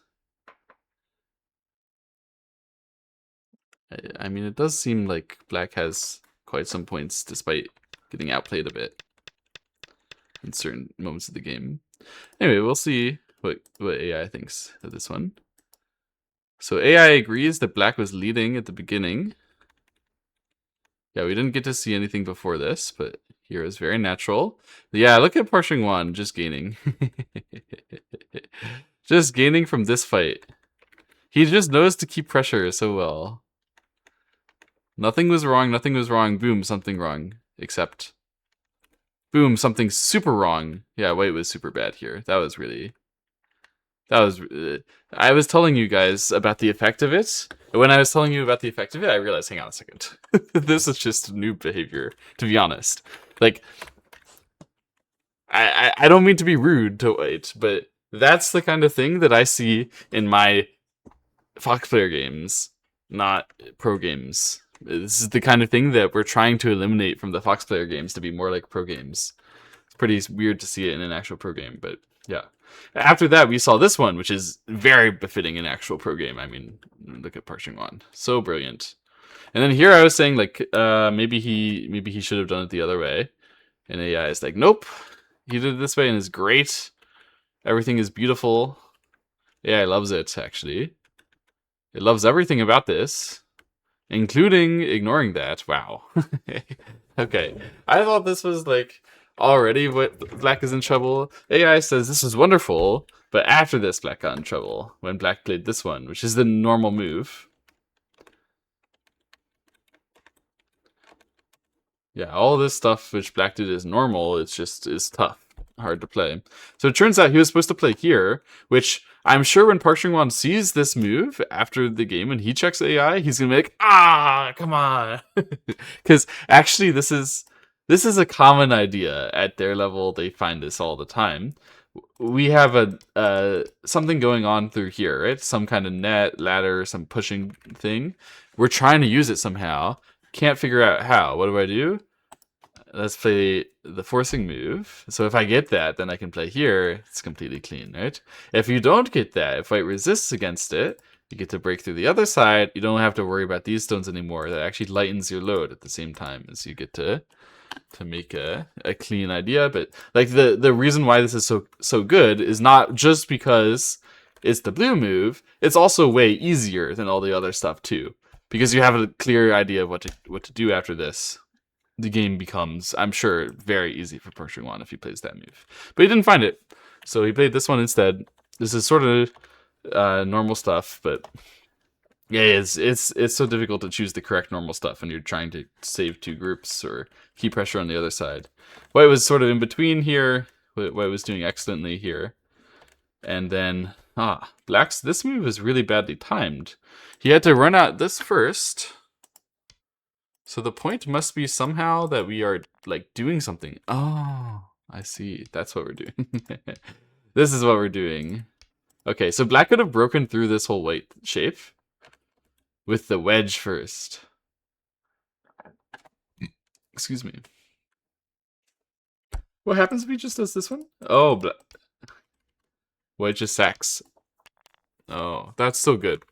I mean, it does seem like black has quite some points despite getting outplayed a bit in certain moments of the game. Anyway, we'll see what AI thinks of this one. So AI agrees that black was leading at the beginning. Yeah, we didn't get to see anything before this, but here is very natural. Yeah, look at Park Chung-won just gaining. Just gaining from this fight. He just knows to keep pressure so well. Nothing was wrong, nothing was wrong. Boom, something wrong. Except, boom, something super wrong. Yeah, white was super bad here. That was really... I was telling you guys about the effect of it. When I was telling you about the effect of it, I realized, hang on a second. This is just new behavior, to be honest. Like, I don't mean to be rude to white, but that's the kind of thing that I see in my Fox player games, not pro games. This is the kind of thing that we're trying to eliminate from the Fox player games to be more like pro games. It's pretty weird to see it in an actual pro game, but yeah. After that, we saw this one, which is very befitting an actual pro game. I mean, look at Park Chung-hwan, so brilliant. And then here I was saying like maybe he should have done it the other way, and AI is like, nope, he did it this way and it's great. Everything is beautiful. AI loves it actually. It loves everything about this, including ignoring that. Wow. Okay, I thought this was like already what Black is in trouble. AI says this was wonderful, but after this Black got in trouble when Black played this one, which is the normal move. Yeah, all this stuff which Black did is normal, it's just is tough, hard to play. So it turns out he was supposed to play here, which I'm sure when Park Chung-hwan sees this move after the game and he checks AI, he's gonna be like, ah, come on. Because actually this is a common idea at their level. They find this all the time. We have a something going on through here, right? Some kind of net, ladder, some pushing thing. We're trying to use it somehow. Can't figure out how. What do? Let's play the forcing move. So if I get that, then I can play here. It's completely clean, right? If you don't get that, if white resists against it, you get to break through the other side. You don't have to worry about these stones anymore. That actually lightens your load at the same time as you get to make a clean idea. But like the reason why this is so good is not just because it's the blue move. It's also way easier than all the other stuff too, because you have a clear idea of what to do after this. The game becomes, I'm sure, very easy for Park Chung-hwan if he plays that move. But he didn't find it, so he played this one instead. This is sort of normal stuff, but yeah, it's so difficult to choose the correct normal stuff when you're trying to save two groups or keep pressure on the other side. White was sort of in between here. White was doing excellently here. And then, Black's, this move is really badly timed. He had to run out this first. So the point must be somehow that we are like doing something. Oh, I see. That's what we're doing. This is what we're doing. Okay, so Black could have broken through this whole white shape with the wedge first. Excuse me. What happens if he just does this one? Oh, White just sacks. Oh, that's so good.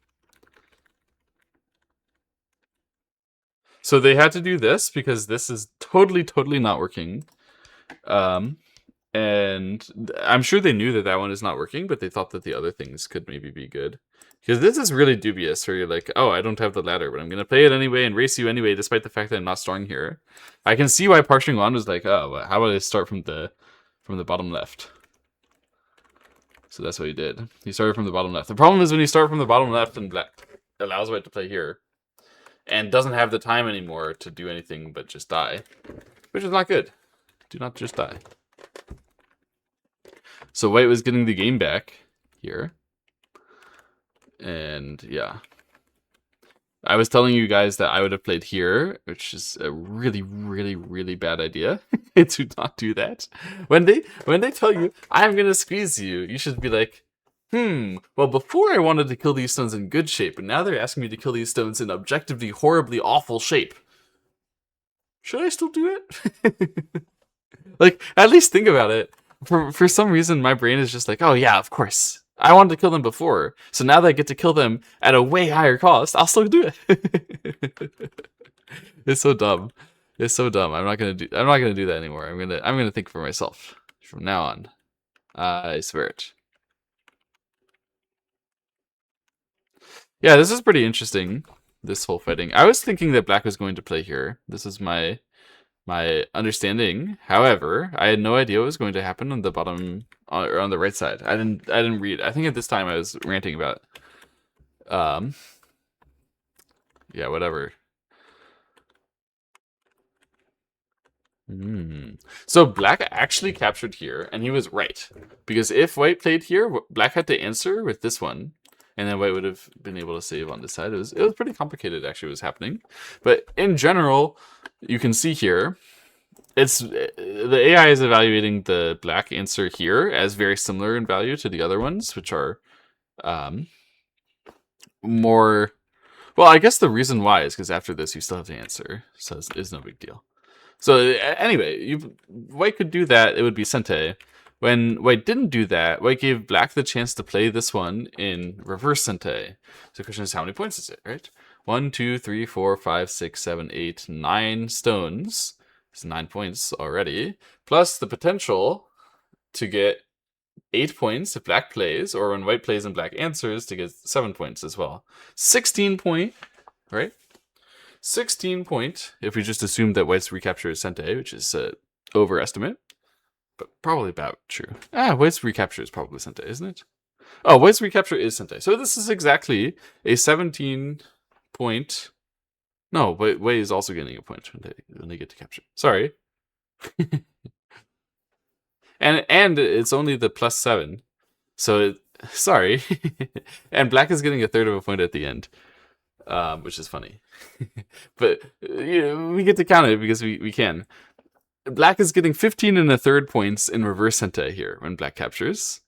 So they had to do this because this is totally not working. And I'm sure they knew that one is not working, but they thought that the other things could maybe be good. Because this is really dubious, where you're like, oh, I don't have the ladder, but I'm going to play it anyway and race you anyway, despite the fact that I'm not strong here. I can see why Park Chung-hwan was like, oh, how about I start from the bottom left? So that's what he did. He started from the bottom left. The problem is when you start from the bottom left and Black allows White to play here, and doesn't have the time anymore to do anything but just die, which is not good. Do not just die. So White was getting the game back here. And yeah. I was telling you guys that I would have played here, which is a really bad idea. Do not do that. When they tell you, I'm gonna squeeze you, you should be like, well, before I wanted to kill these stones in good shape, and now they're asking me to kill these stones in objectively horribly awful shape. Should I still do it? Like, at least think about it. For some reason, my brain is just like, oh yeah, of course. I wanted to kill them before, so now that I get to kill them at a way higher cost, I'll still do it. It's so dumb. It's so dumb. I'm not gonna do that anymore. I'm gonna think for myself from now on. I swear it. Yeah, this is pretty interesting. This whole fighting. I was thinking that Black was going to play here. This is my understanding. However, I had no idea what was going to happen on the bottom or on the right side. I didn't read. I think at this time I was ranting about yeah, whatever. So Black actually captured here, and he was right. Because if White played here, Black had to answer with this one, and then White would have been able to save on this side. It was pretty complicated, actually, what was happening. But in general, you can see here, the AI is evaluating the Black answer here as very similar in value to the other ones, which are more Well, I guess the reason why is because after this you still have to answer, so it's no big deal. So anyway, White could do that. It would be Sente. When White didn't do that, White gave Black the chance to play this one in reverse Sente. So the question is, how many points is it, right? 1, 2, 3, 4, 5, 6, 7, 8, 9 stones. It's 9 points already. Plus the potential to get 8 points if Black plays, or when White plays and Black answers to get 7 points as well. 16 point, right? 16 point if we just assume that White's recapture is Sente, which is overestimate, but probably about true. White's recapture is probably Sente, isn't it? Oh, White's recapture is Sente. So this is exactly a 17 point. No, but White is also getting a point when they get to capture. Sorry. and it's only the +7. So sorry. And Black is getting a third of a point at the end. Which is funny. But we get to count it because we can. Black is getting 15 and a third points in reverse Sente here when Black captures.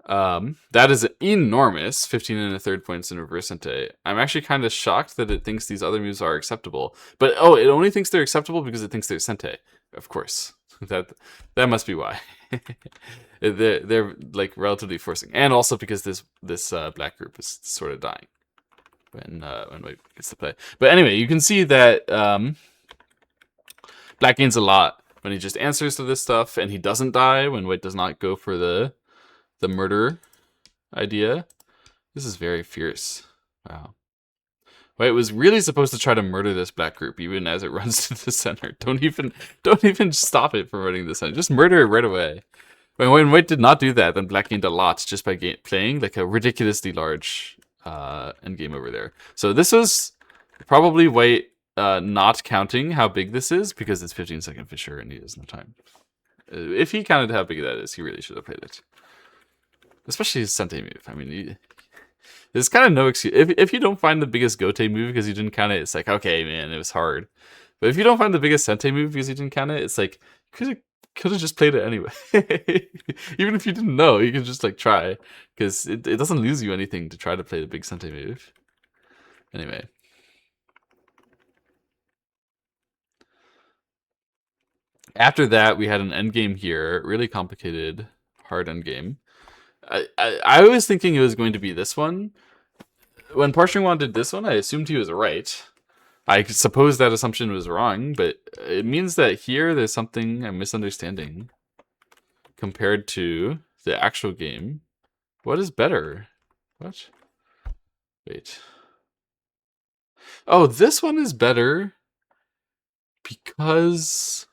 That is enormous, 15 and a third points in reverse Sente. I'm actually kind of shocked that it thinks these other moves are acceptable. But it only thinks they're acceptable because it thinks they're Sente. Of course. That must be why. they're like relatively forcing. And also because this Black group is sort of dying when White gets to play. But anyway, you can see that Black gains a lot when he just answers to this stuff, and he doesn't die when White does not go for the murder idea. This is very fierce. Wow. White was really supposed to try to murder this Black group even as it runs to the center. Don't even stop it from running to the center. Just murder it right away. When White did not do that, then Black gained a lot just by playing like a ridiculously large endgame over there. So this was probably White not counting how big this is because it's 15-second Fissure and he has no time. If he counted how big that is, he really should have played it. Especially his Sente move. I mean, there's kind of no excuse. If you don't find the biggest Gote move because you didn't count it, it's like, okay, man, it was hard. But if you don't find the biggest Sente move because you didn't count it, it's like, could have just played it anyway. Even if you didn't know, you can just like try. Because it doesn't lose you anything to try to play the big Sente move. Anyway. After that, we had an endgame here. Really complicated, hard endgame. I was thinking it was going to be this one. When Parshingwan did this one, I assumed he was right. I suppose that assumption was wrong, but it means that here there's something I'm misunderstanding compared to the actual game. What is better? What? Wait. Oh, this one is better because...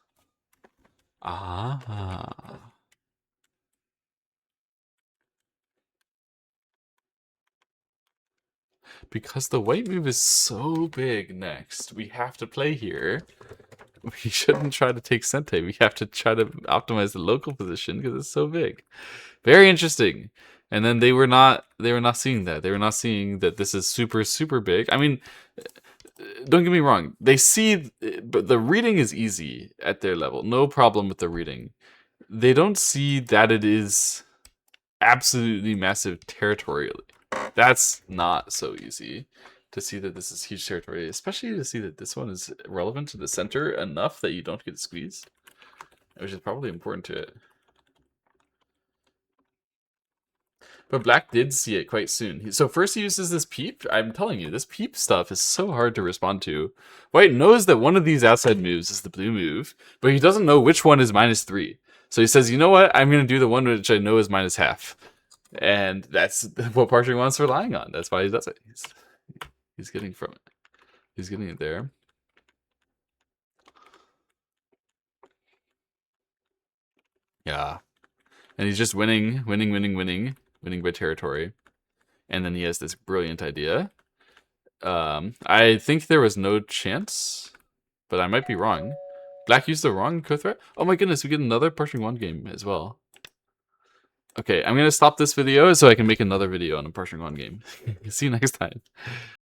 Because the White move is so big next, we have to play here. We shouldn't try to take Sente. We have to try to optimize the local position because it's so big. Very interesting. And then they were not seeing that. They were not seeing that this is super, super big. I mean, don't get me wrong. They see, but the reading is easy at their level. No problem with the reading. They don't see that it is absolutely massive territorially. That's not so easy to see that this is huge territory, especially to see that this one is relevant to the center enough that you don't get squeezed, which is probably important to it. But Black did see it quite soon. So first he uses this peep. I'm telling you, this peep stuff is so hard to respond to. White knows that one of these outside moves is the blue move, but he doesn't know which one is -3. So he says, you know what? I'm going to do the one which I know is -half. And that's what Parshingwan's relying on. That's why he does it. He's getting from it. He's getting it there. Yeah. And he's just winning by territory. And then he has this brilliant idea. I think there was no chance, but I might be wrong. Black used the wrong co-threat? Oh my goodness, we get another Parshingwan game as well. Okay, I'm going to stop this video so I can make another video on a Parshingwan game. See you next time.